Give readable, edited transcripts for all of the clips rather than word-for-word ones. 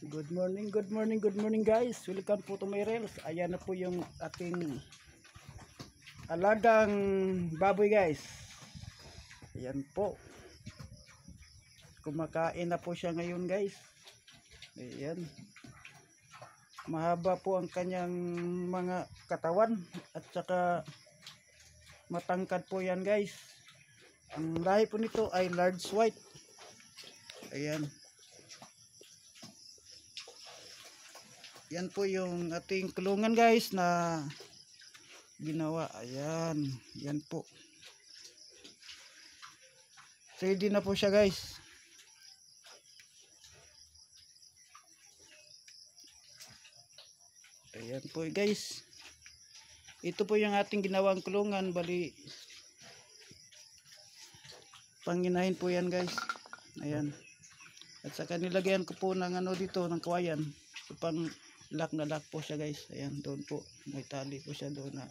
Good morning, good morning, good morning guys. Welcome po to my reels. Ayan na po yung ating alagang baboy guys. Ayan po. Kumakain na po siya ngayon guys. Ayan. Mahaba po ang kanyang mga katawan at saka matangkad po yan guys. Ang lahi po nito ay large white. Ayan. Yan po yung ating kulungan guys na ginawa. Ayan. Yan po. Ready na po siya guys. Ayan po guys. Ito po yung ating ginawang kulungan. Bali panginahin po yan guys. Ayan. At saka nilagyan ko po ng ano dito, ng kawayan. So, pang lock na lock po siya guys. Ayan, doon po. May tali po siya doon na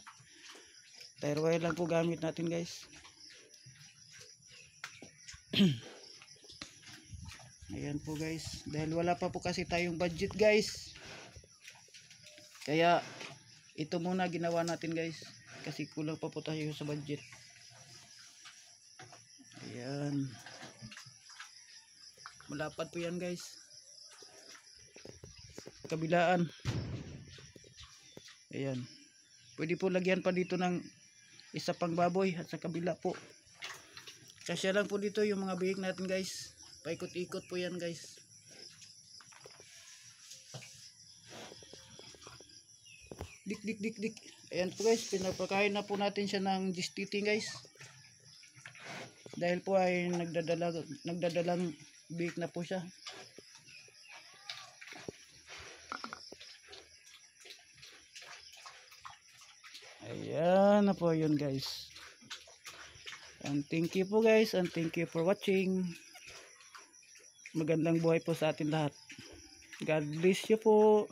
tire wire lang po gamit natin guys. Ayan po guys. Dahil wala pa po kasi tayong budget guys. Kaya ito muna ginawa natin guys. Kasi kulang pa po tayo sa budget. Ayan. Malapad po yan guys. Kabilaan. Ayan. Pwede po lagyan pa dito ng isa pang baboy at sa kabila po. Kasya lang po dito yung mga bihik natin guys. Paikot-ikot po yan guys. Dik dik dik dik. Ayan po guys, pinapakain na po natin siya ng gestating guys. Dahil po ay nagdadalang bihik na po siya. Ayan na po yun guys. And thank you po guys, and thank you for watching. Magandang buhay po sa atin lahat. God bless you po.